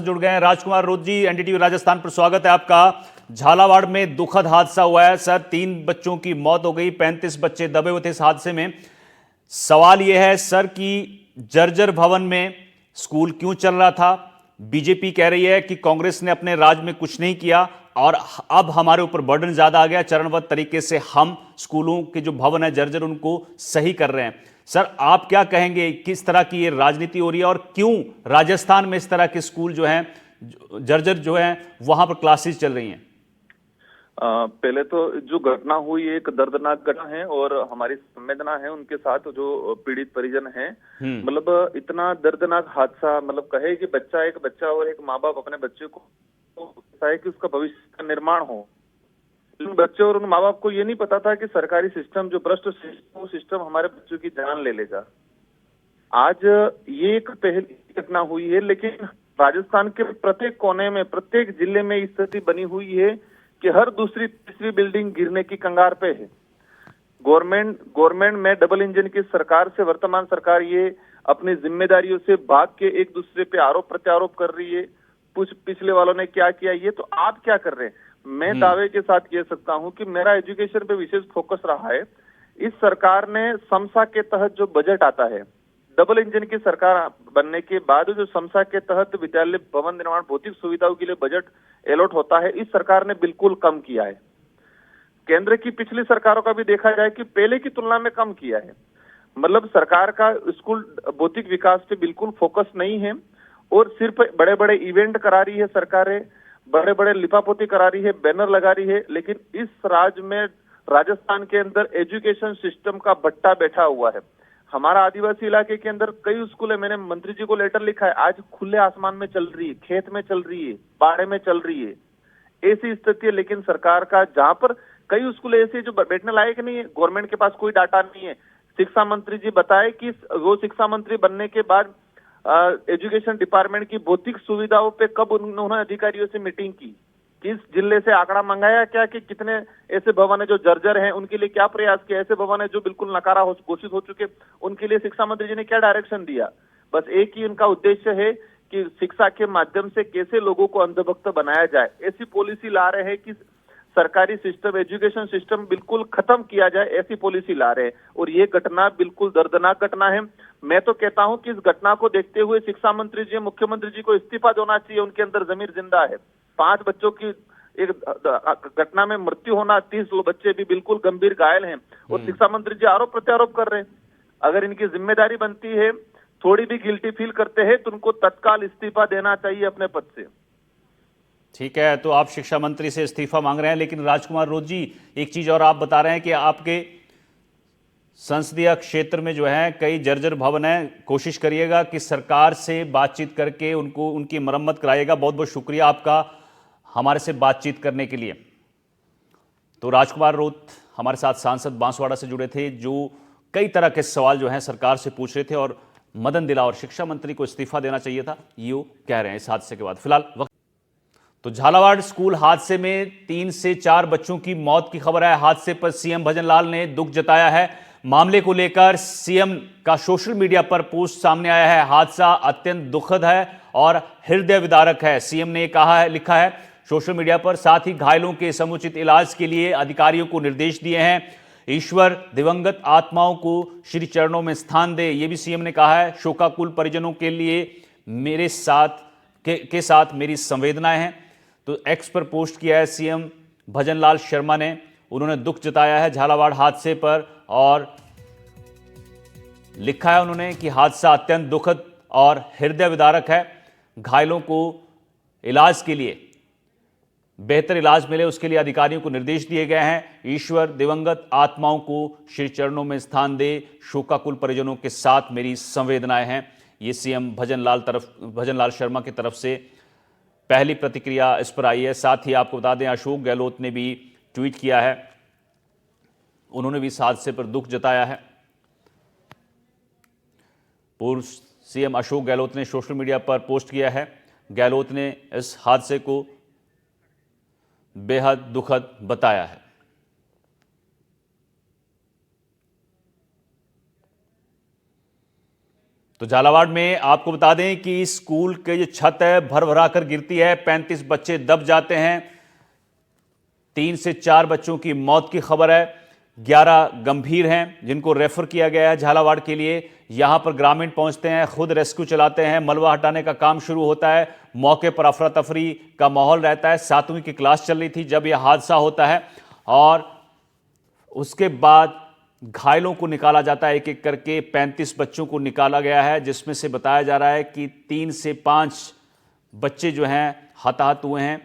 जुड़ गए हैं। राजकुमार रोत जी, एनडीटीवी राजस्थान पर स्वागत है आपका। झालावाड़ में दुखद हादसा हुआ है सर, 3 बच्चों की मौत हो गई, 35 बच्चे दबे हुए थे इस हादसे में। सवाल यह है सर कि जर्जर भवन में स्कूल क्यों चल रहा था? बीजेपी कह रही है कि कांग्रेस ने अपने राज में कुछ नहीं किया और अब हमारे ऊपर बर्डन ज्यादा आ गया, चरणबद्ध तरीके से हम स्कूलों के जो भवन है जर्जर उनको सही कर रहे हैं। सर आप क्या कहेंगे, किस तरह की ये राजनीति हो रही है और क्यों राजस्थान में इस तरह के स्कूल जो हैं जर्जर जो है वहां पर क्लासेस चल रही हैं? पहले तो जो घटना हुई एक दर्दनाक घटना है और हमारी संवेदना है उनके साथ जो पीड़ित परिजन हैं। मतलब इतना दर्दनाक हादसा, मतलब कहे कि एक बच्चा और एक माँ बाप अपने बच्चे को है कि उसका भविष्य का निर्माण हो। उन बच्चे और उन माँ बाप को ये नहीं पता था कि सरकारी सिस्टम जो भ्रष्ट सिस्टम, वो सिस्टम हमारे बच्चों की जान ले लेगा। आज ये एक पहली घटना हुई है, लेकिन राजस्थान के प्रत्येक कोने में, प्रत्येक जिले में स्थिति बनी हुई है कि हर दूसरी तीसरी बिल्डिंग गिरने की कगार पे है। गवर्नमेंट में डबल इंजन की सरकार से वर्तमान सरकार ये अपनी जिम्मेदारियों से भाग के एक दूसरे पे आरोप प्रत्यारोप कर रही है। कुछ पिछले वालों ने क्या किया, ये तो आप क्या कर रहे हैं? मैं दावे के साथ कह सकता हूं कि मेरा एजुकेशन पे विशेष फोकस रहा है। इस सरकार ने समसा के तहत जो बजट आता है, डबल इंजन की सरकार बनने के बाद जो समसा के तहत विद्यालय भवन निर्माण भौतिक सुविधाओं के लिए बजट अलॉट होता है, इस सरकार ने बिल्कुल कम किया है। केंद्र की पिछली सरकारों का भी देखा जाए कि पहले की तुलना में कम किया है। मतलब सरकार का स्कूल भौतिक विकास पे बिल्कुल फोकस नहीं है और सिर्फ बड़े बड़े इवेंट करा रही है सरकारें, बड़े बड़े लिपापोती करा रही है, बैनर लगा रही है। लेकिन इस राज्य में, राजस्थान के अंदर एजुकेशन सिस्टम का भट्टा बैठा हुआ है। हमारा आदिवासी इलाके के अंदर कई स्कूल है, मैंने मंत्री जी को लेटर लिखा है, आज खुले आसमान में चल रही है, खेत में चल रही है, बाड़े में चल रही है, ऐसी स्थिति है। लेकिन सरकार का जहां पर कई स्कूल ऐसे जो बैठने लायक नहीं है, गवर्नमेंट के पास कोई डाटा नहीं है। शिक्षा मंत्री जी बताए कि वो शिक्षा मंत्री बनने के बाद एजुकेशन डिपार्टमेंट की भौतिक सुविधाओं पे कब उन्होंने अधिकारियों से मीटिंग की, किस जिले से आंकड़ा मंगाया क्या कि कितने ऐसे भवन है जो जर्जर हैं, उनके लिए क्या प्रयास किया, ऐसे भवन है जो बिल्कुल नकारा घोषित हो चुके, उनके लिए शिक्षा मंत्री जी ने क्या डायरेक्शन दिया। बस एक ही उनका उद्देश्य है कि शिक्षा के माध्यम से कैसे लोगों को अंधभक्त बनाया जाए, ऐसी पॉलिसी ला रहे हैं कि सरकारी सिस्टम, एजुकेशन सिस्टम बिल्कुल खत्म किया जाए, ऐसी पॉलिसी ला रहे हैं। और ये घटना बिल्कुल दर्दनाक घटना है। मैं तो कहता हूं कि इस घटना को देखते हुए शिक्षा मंत्री जी, मुख्यमंत्री जी को इस्तीफा देना चाहिए। उनके अंदर जमीर जिंदा है। 5 बच्चों की एक घटना में मृत्यु होना, 30 बच्चे भी बिल्कुल गंभीर घायल हैं और शिक्षा मंत्री जी आरोप प्रत्यारोप कर रहे हैं। अगर इनकी जिम्मेदारी बनती है, थोड़ी भी गिल्टी फील करते हैं, तो उनको तत्काल इस्तीफा देना चाहिए अपने पद से। ठीक है, तो आप शिक्षा मंत्री से इस्तीफा मांग रहे हैं, लेकिन राजकुमार रोत जी एक चीज और आप बता रहे हैं कि आपके संसदीय क्षेत्र में जो है कई जर्जर भवन है, कोशिश करिएगा कि सरकार से बातचीत करके उनको उनकी मरम्मत कराइएगा। बहुत बहुत शुक्रिया आपका हमारे से बातचीत करने के लिए। तो राजकुमार रोत हमारे साथ सांसद बांसवाड़ा से जुड़े थे, जो कई तरह के सवाल जो हैं सरकार से पूछ रहे थे और मदन दिलावर शिक्षा मंत्री को इस्तीफा देना चाहिए था, ये कह रहे हैं इस हादसे के बाद। फिलहाल वक्त तो झालावाड़ स्कूल हादसे में 3 से 4 बच्चों की मौत की खबर है। हादसे पर सीएम भजनलाल ने दुख जताया है। मामले को लेकर सीएम का सोशल मीडिया पर पोस्ट सामने आया है। हादसा अत्यंत दुखद है और हृदय विदारक है, सीएम ने कहा है, लिखा है सोशल मीडिया पर। साथ ही घायलों के समुचित इलाज के लिए अधिकारियों को निर्देश दिए हैं। ईश्वर दिवंगत आत्माओं को श्री चरणों में स्थान दे, यह भी सीएम ने कहा है। शोकाकुल परिजनों के लिए मेरे साथ के साथ मेरी संवेदनाएं हैं। तो एक्स पर पोस्ट किया है सीएम भजनलाल शर्मा ने। उन्होंने दुख जताया है झालावाड़ हादसे पर और लिखा है उन्होंने कि हादसा अत्यंत दुखद और हृदय विदारक है। घायलों को इलाज के लिए, बेहतर इलाज मिले उसके लिए अधिकारियों को निर्देश दिए गए हैं। ईश्वर दिवंगत आत्माओं को श्री चरणों में स्थान दे, शोकाकुल परिजनों के साथ मेरी संवेदनाएं हैं। ये सीएम भजनलाल शर्मा की तरफ से पहली प्रतिक्रिया इस पर आई है। साथ ही आपको बता दें अशोक गहलोत ने भी ट्वीट किया है, उन्होंने भी इस हादसे पर दुख जताया है। पूर्व सीएम अशोक गहलोत ने सोशल मीडिया पर पोस्ट किया है। गहलोत ने इस हादसे को बेहद दुखद बताया है। तो झालावाड़ में आपको बता दें कि स्कूल के जो छत है भर भरा कर गिरती है, 35 बच्चे दब जाते हैं, 3 से 4 बच्चों की मौत की खबर है, 11 गंभीर हैं जिनको रेफर किया गया है झालावाड़ के लिए। यहां पर ग्रामीण पहुंचते हैं, खुद रेस्क्यू चलाते हैं, मलबा हटाने का काम शुरू होता है। मौके पर अफरा तफरी का माहौल रहता है। 7वीं की क्लास चल रही थी जब यह हादसा होता है और उसके बाद घायलों को निकाला जाता है एक एक करके। 35 बच्चों को निकाला गया है, जिसमें से बताया जा रहा है कि 3 से 5 बच्चे जो हैं हताहत हुए हैं।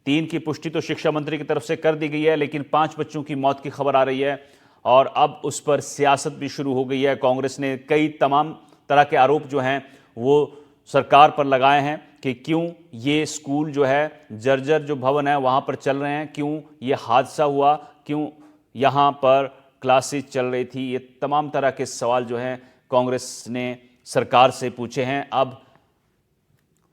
3 की पुष्टि तो शिक्षा मंत्री की तरफ से कर दी गई है, लेकिन 5 बच्चों की मौत की खबर आ रही है और अब उस पर सियासत भी शुरू हो गई है। कांग्रेस ने कई तमाम तरह के आरोप जो हैं वो सरकार पर लगाए हैं कि क्यों ये स्कूल जो है जर्जर जो भवन है वहाँ पर चल रहे हैं, क्यों ये हादसा हुआ, क्यों यहाँ पर क्लासेस चल रही थी। ये तमाम तरह के सवाल जो हैं कांग्रेस ने सरकार से पूछे हैं। अब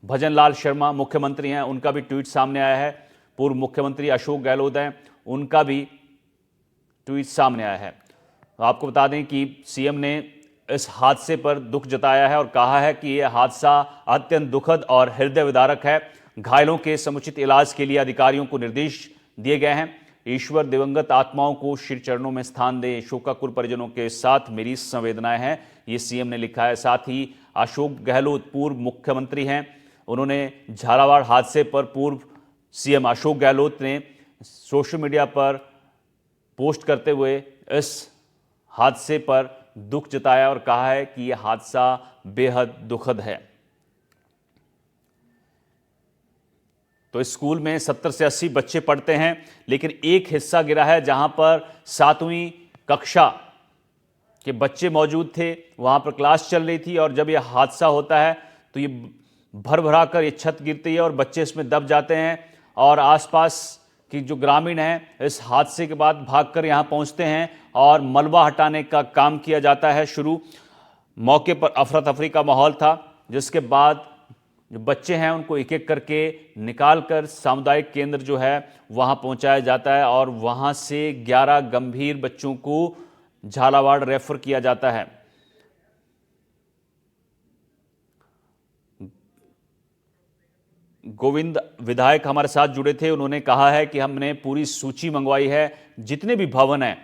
भजनलाल शर्मा मुख्यमंत्री हैं, उनका भी ट्वीट सामने आया है। पूर्व मुख्यमंत्री अशोक गहलोत हैं, उनका भी ट्वीट सामने आया है। आपको बता दें कि सीएम ने इस हादसे पर दुख जताया है और कहा है कि यह हादसा अत्यंत दुखद और हृदय विदारक है। घायलों के समुचित इलाज के लिए अधिकारियों को निर्देश दिए गए हैं। ईश्वर दिवंगत आत्माओं को श्री चरणों में स्थान दे, शोकाकुल परिजनों के साथ मेरी संवेदनाएं हैं, ये सीएम ने लिखा है। साथ ही अशोक गहलोत पूर्व मुख्यमंत्री हैं, उन्होंने झालावाड़ हादसे पर पूर्व सीएम अशोक गहलोत ने सोशल मीडिया पर पोस्ट करते हुए इस हादसे पर दुख जताया और कहा है कि यह हादसा बेहद दुखद है। तो इस स्कूल में 70 से 80 बच्चे पढ़ते हैं, लेकिन एक हिस्सा गिरा है जहां पर 7वीं कक्षा के बच्चे मौजूद थे, वहां पर क्लास चल रही थी और जब यह हादसा होता है तो ये भर भरा कर ये छत गिरती है और बच्चे इसमें दब जाते हैं और आसपास कि जो ग्रामीण हैं इस हादसे के बाद भागकर यहाँ पहुँचते हैं और मलबा हटाने का काम किया जाता है शुरू। मौके पर अफरा तफरी का माहौल था, जिसके बाद जो बच्चे हैं उनको एक एक करके निकाल कर सामुदायिक केंद्र जो है वहाँ पहुँचाया जाता है और वहाँ से 11 गंभीर बच्चों को झालावाड़ रेफर किया जाता है। गोविंद विधायक हमारे साथ जुड़े थे, उन्होंने कहा है कि हमने पूरी सूची मंगवाई है, जितने भी भवन हैं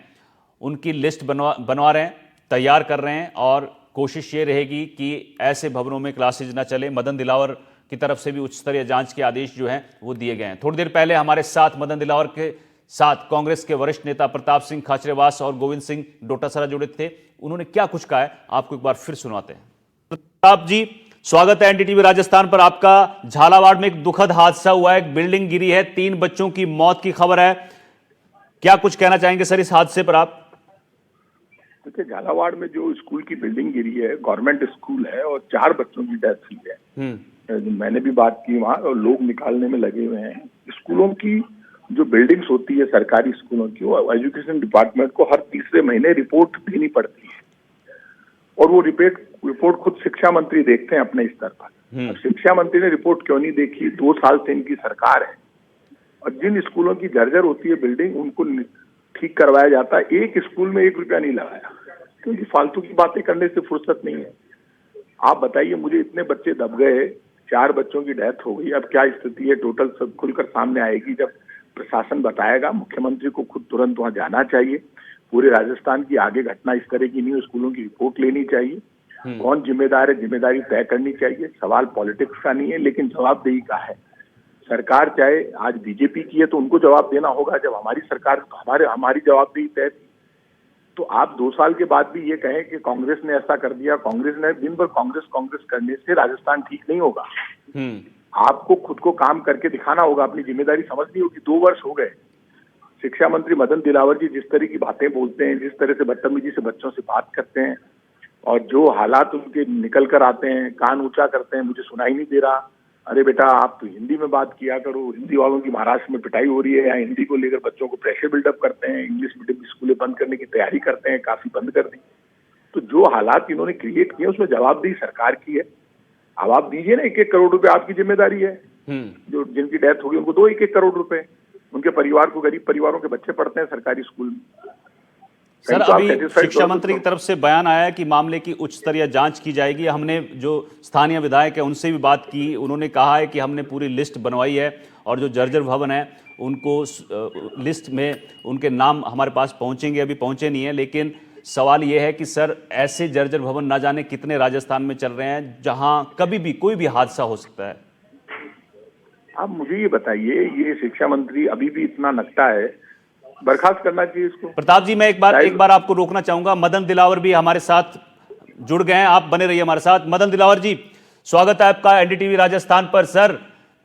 उनकी लिस्ट बनवा रहे हैं, तैयार कर रहे हैं और कोशिश ये रहेगी कि ऐसे भवनों में क्लासेज ना चले। मदन दिलावर की तरफ से भी उच्च स्तरीय जांच के आदेश जो हैं वो दिए गए हैं। थोड़ी देर पहले हमारे साथ मदन दिलावर के साथ कांग्रेस के वरिष्ठ नेता प्रताप सिंह खाचरेवास और गोविंद सिंह डोटासरा जुड़े थे। उन्होंने क्या कुछ कहा है आपको एक बार फिर सुनाते हैं। प्रताप जी, स्वागत है एनडीटीवी राजस्थान पर आपका। झालावाड़ में एक दुखद हादसा हुआ है, एक बिल्डिंग गिरी है, 3 बच्चों की मौत की खबर है, क्या कुछ कहना चाहेंगे सर इस हादसे पर आप? देखिए, झालावाड़ में जो स्कूल की बिल्डिंग गिरी है गवर्नमेंट स्कूल है और 4 बच्चों की डेथ हुई है। मैंने भी बात की वहाँ और लोग निकालने में लगे हुए हैं। स्कूलों की जो बिल्डिंग्स होती है सरकारी स्कूलों की, वो एजुकेशन डिपार्टमेंट को हर तीसरे महीने रिपोर्ट देनी पड़ती है और वो रिपोर्ट खुद शिक्षा मंत्री देखते हैं अपने स्तर पर। शिक्षा मंत्री ने रिपोर्ट क्यों नहीं देखी? 2 साल से इनकी सरकार है और जिन स्कूलों की जर्जर होती है बिल्डिंग उनको ठीक करवाया जाता है। एक स्कूल में 1 रुपया नहीं लगाया, क्योंकि फालतू की बातें करने से फुर्सत नहीं है। आप बताइए, मुझे इतने बच्चे दब गए, 4 बच्चों की डेथ हो गई, अब क्या स्थिति है टोटल सब खुलकर सामने आएगी जब प्रशासन बताएगा। मुख्यमंत्री को खुद तुरंत वहां जाना चाहिए। पूरे राजस्थान की आगे घटना इस तरह की नहीं, स्कूलों की रिपोर्ट लेनी चाहिए। कौन जिम्मेदार है, जिम्मेदारी तय करनी चाहिए। सवाल पॉलिटिक्स का नहीं है, लेकिन जवाबदेही का है। सरकार चाहे आज बीजेपी की है तो उनको जवाब देना होगा, जब हमारी सरकार हमारी जवाबदेही तय थी। तो आप 2 साल के बाद भी ये कहें कि कांग्रेस ने ऐसा कर दिया, कांग्रेस ने दिन भर कांग्रेस करने से राजस्थान ठीक नहीं होगा। आपको खुद को काम करके दिखाना होगा, अपनी जिम्मेदारी समझनी होगी। 2 वर्ष हो गए, शिक्षा मंत्री मदन दिलावर जी जिस तरह की बातें बोलते हैं, जिस तरह से बदतमीजी से बच्चों से बात करते हैं और जो हालात उनके निकल कर आते हैं, कान ऊंचा करते हैं, मुझे सुनाई नहीं दे रहा। अरे बेटा, आप तो हिंदी में बात किया करो। हिंदी वालों की महाराष्ट्र में पिटाई हो रही है, या हिंदी को लेकर बच्चों को प्रेशर बिल्डअप करते हैं, इंग्लिश मीडियम स्कूलें बंद करने की तैयारी करते हैं, काफी बंद कर दी। तो जो हालात इन्होंने क्रिएट किए उसमें जवाबदेही सरकार की है। अब आप दीजिए ना 1-1 करोड़ रुपए, आपकी जिम्मेदारी है। जो जिनकी डेथ होगी उनको दो 1-1 करोड़ रुपए। उनके परिवार को, गरीब परिवारों के बच्चे पढ़ते हैं सरकारी स्कूल में। सर, कहीं तो आप अभी satisfied शिक्षा करो मंत्री तो। की तरफ से बयान आया है कि मामले की उच्च स्तरीय जांच की जाएगी। हमने जो स्थानीय विधायक है उनसे भी बात की, उन्होंने कहा है कि हमने पूरी लिस्ट बनवाई है और जो जर्जर भवन है उनको लिस्ट में उनके नाम हमारे पास पहुंचेंगे, अभी पहुंचे नहीं है। लेकिन सवाल ये है कि सर, ऐसे जर्जर भवन ना जाने कितने राजस्थान में चल रहे हैं जहां कभी भी कोई भी हादसा हो सकता है। आप मुझे ये बताइए, ये शिक्षा मंत्री अभी भी इतना नकटा है, बर्खास्त करना चाहिए इसको। प्रताप जी, मैं एक बार आपको रोकना चाहूंगा। मदन दिलावर भी हमारे साथ जुड़ गए हैं, आप बने रहिए हमारे साथ। मदन दिलावर जी, स्वागत है आपका एनडीटीवी राजस्थान पर। सर,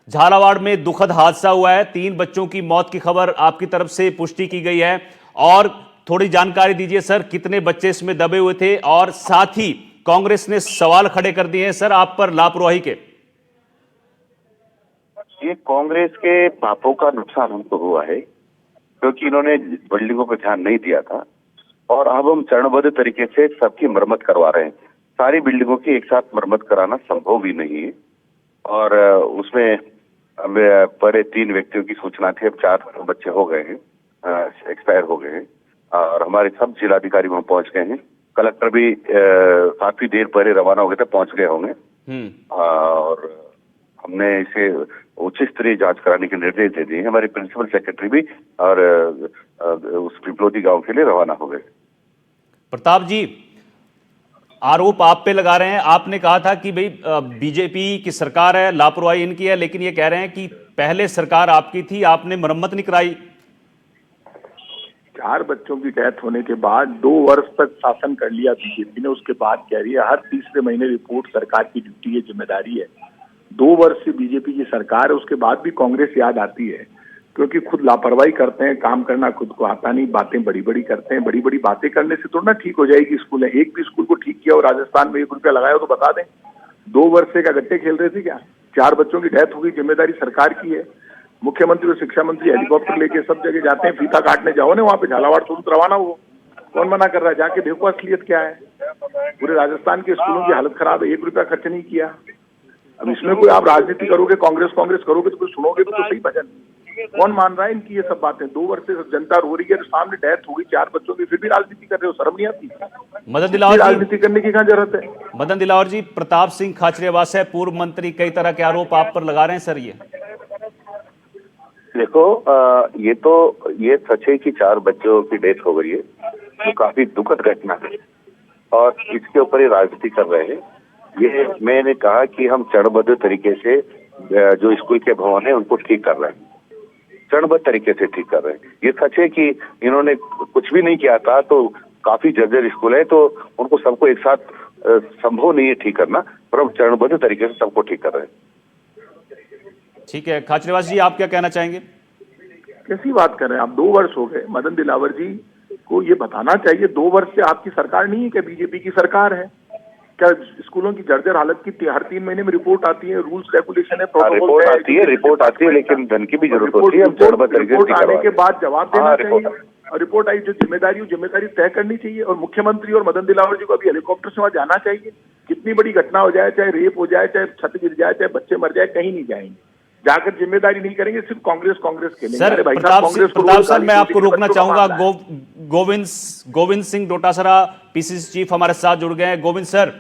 झालावाड़ में दुखद हादसा हुआ है, 3 बच्चों की मौत की खबर आपकी तरफ से पुष्टि की गई है, और थोड़ी जानकारी दीजिए सर, कितने बच्चे इसमें दबे हुए थे, और साथ ही कांग्रेस ने सवाल खड़े कर दिए हैं सर आप पर लापरवाही के। ये कांग्रेस के पापों का नुकसान हमको हुआ है, क्योंकि इन्होंने बिल्डिंगों पर ध्यान नहीं दिया था, और अब हम चरणबद्ध तरीके से सबकी मरम्मत करवा रहे हैं। सारी बिल्डिंगों की एक साथ मरम्मत कराना संभव भी नहीं है, और उसमें पहले 3 व्यक्तियों की सूचना थी, अब 4 बच्चे हो गए हैं, एक्सपायर हो गए हैं, और हमारे सब जिलाधिकारी वहां पहुंच गए हैं। कलेक्टर भी काफी देर पहले रवाना हो गए थे, पहुंच गए होंगे, और हमने इसे उच्च स्तरीय जांच कराने के निर्देश दे दिए। हमारे प्रिंसिपल सेक्रेटरी भी और उस पिपलोदी गांव के लिए रवाना हो गए। प्रताप जी, आरोप आप पे लगा रहे हैं, आपने कहा था कि भाई बीजेपी की सरकार है, लापरवाही इनकी है, लेकिन ये कह रहे हैं कि पहले सरकार आपकी थी, आपने मरम्मत नहीं कराई। 4 बच्चों की डेथ होने के बाद 2 वर्ष तक शासन कर लिया बीजेपी ने, उसके बाद कह रही है हर तीसरे महीने रिपोर्ट सरकार की ड्यूटी है, जिम्मेदारी है। 2 वर्ष से बीजेपी की सरकार है, उसके बाद भी कांग्रेस याद आती है, क्योंकि खुद लापरवाही करते हैं, काम करना खुद को आता नहीं, बातें बड़ी बड़ी करते हैं। बड़ी बड़ी बातें करने से तो ना ठीक हो जाएगी स्कूल है। एक भी स्कूल को ठीक किया और राजस्थान में 1 रुपया लगाया हो तो बता दें। 2 वर्ष से क्या गट्टे खेल रहे थे क्या? 4 बच्चों की डेथ हो गई, जिम्मेदारी सरकार की है। मुख्यमंत्री और शिक्षा मंत्री हेलीकॉप्टर लेके सब जगह जाते हैं, फीता काटने जाओ ना वहां पे, झालावाड़ तुरंत रवाना हो। कौन मना कर रहा है? जाके देखो असलियत क्या है। पूरे राजस्थान के स्कूलों की हालत खराब है, 1 रुपया खर्च नहीं किया। अब इसमें कोई आप राजनीति करोगे, कांग्रेस करोगे तो कुछ सुनोगे भी तो सही भजन। कौन मान रहा है इनकी ये सब बातें? 2 वर्ष से जनता रो रही है, सामने डेथ हो गई 4 बच्चों की, फिर भी राजनीति कर रहे हो, शर्म नहीं आती? मदन दिलावर जी, राजनीति करने की क्या जरूरत है? मदन दिलावर जी, प्रताप सिंह खाचरियावास है, पूर्व मंत्री, कई तरह के आरोप आप पर लगा रहे हैं सर। ये देखो, ये सच है कि 4 बच्चों की डेथ हो गई है, जो काफी दुखद घटना है, और इसके ऊपर ये राजनीति कर रहे हैं। ये मैंने कहा कि हम चरणबद्ध तरीके से जो स्कूल के भवन है उनको ठीक कर रहे हैं, चरणबद्ध तरीके से ठीक कर रहे हैं। ये सच है कि इन्होंने कुछ भी नहीं किया था, तो काफी जर्जर स्कूल है, तो उनको सबको एक साथ संभव नहीं है ठीक करना, पर हम चरणबद्ध तरीके से सबको ठीक कर रहे हैं। ठीक है, खाचरियावास जी, आप क्या कहना चाहेंगे? कैसी बात कर रहे हैं आप? 2 वर्ष हो गए। मदन दिलावर जी को ये बताना चाहिए, 2 वर्ष से आपकी सरकार नहीं है क्या? बीजेपी की सरकार है क्या? स्कूलों की जर्जर हालत की हर 3 महीने में रिपोर्ट आती है, रूल्स रेगुलेशन है, रिपोर्ट आती है, लेकिन धन की भी जरूरत होती है। रिपोर्ट आने के बाद जवाब देना चाहिए, और रिपोर्ट आई जो जिम्मेदारी तय करनी चाहिए। और मुख्यमंत्री और मदन दिलावर जी को अभी हेलीकॉप्टर से वहां जाना चाहिए। कितनी बड़ी घटना हो जाए, चाहे रेप हो जाए, चाहे छत गिर जाए, चाहे बच्चे मर जाए, कहीं नहीं जाएंगे। जाकर जिम्मेदारी नहीं करेंगे, सिर्फ कांग्रेस खेलेंगे। सर, प्रताप सर, मैं आपको रोकना चाहूंगा। गोविंद सिंह डोटासरा, पीसीसी चीफ, हमारे साथ जुड़ गए हैं। गोविंद सर,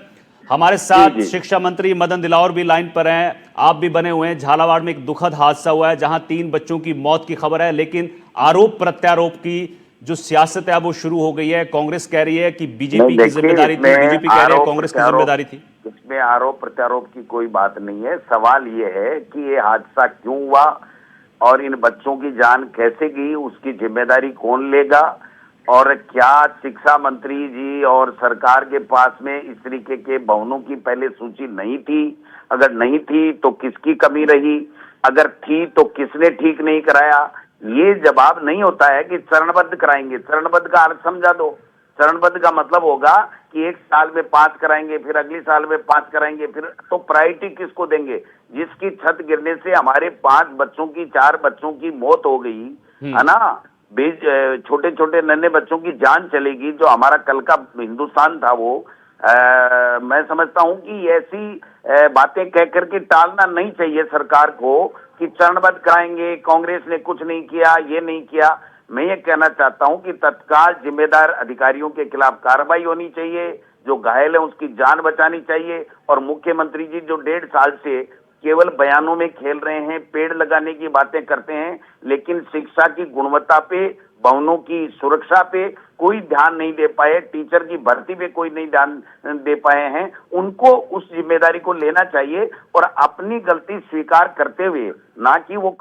हमारे साथ शिक्षा मंत्री मदन दिलावर भी लाइन पर हैं, आप भी बने हुए हैं। झालावाड़ में एक दुखद हादसा हुआ है जहां 3 बच्चों की मौत की खबर है, लेकिन आरोप प्रत्यारोप की जो सियासत है वो शुरू हो गई है। कांग्रेस कह रही है कि बीजेपी की जिम्मेदारी थी, बीजेपी कह रही है कांग्रेस की जिम्मेदारी थी। इसमें आरोप प्रत्यारोप की कोई बात नहीं है। सवाल ये है कि ये हादसा क्यों हुआ और इन बच्चों की जान कैसे गई, उसकी जिम्मेदारी कौन लेगा, और क्या शिक्षा मंत्री जी और सरकार के पास में इस तरीके के भवनों की पहले सूची नहीं थी? अगर नहीं थी तो किसकी कमी रही, अगर थी तो किसने ठीक नहीं कराया? ये जवाब नहीं होता है कि चरणबद्ध कराएंगे। चरणबद्ध का अर्थ समझा दो। चरणबद्ध का मतलब होगा कि 1 साल में 5 कराएंगे, फिर अगले साल में 5 कराएंगे, फिर तो प्रायोरिटी किसको देंगे? जिसकी छत गिरने से हमारे 5 बच्चों की, 4 बच्चों की मौत हो गई है ना, छोटे छोटे नन्हे बच्चों की जान चलेगी, जो हमारा कल का हिंदुस्तान था वो। मैं समझता हूं कि ऐसी बातें कह करके टालना नहीं चाहिए सरकार को कि चरणबद्ध कराएंगे, कांग्रेस ने कुछ नहीं किया, ये नहीं किया। मैं ये कहना चाहता हूं कि तत्काल जिम्मेदार अधिकारियों के खिलाफ कार्रवाई होनी चाहिए, जो घायल है उसकी जान बचानी चाहिए। और मुख्यमंत्री जी जो 1.5 साल से केवल बयानों में खेल रहे हैं, पेड़ लगाने की बातें करते हैं, लेकिन शिक्षा की गुणवत्ता पे, भवनों की सुरक्षा पे कोई ध्यान नहीं दे पाए, टीचर की भर्ती पे कोई नहीं ध्यान दे पाए हैं। उनको उस जिम्मेदारी को लेना चाहिए और अपनी गलती स्वीकार करते हुए, ना कि वो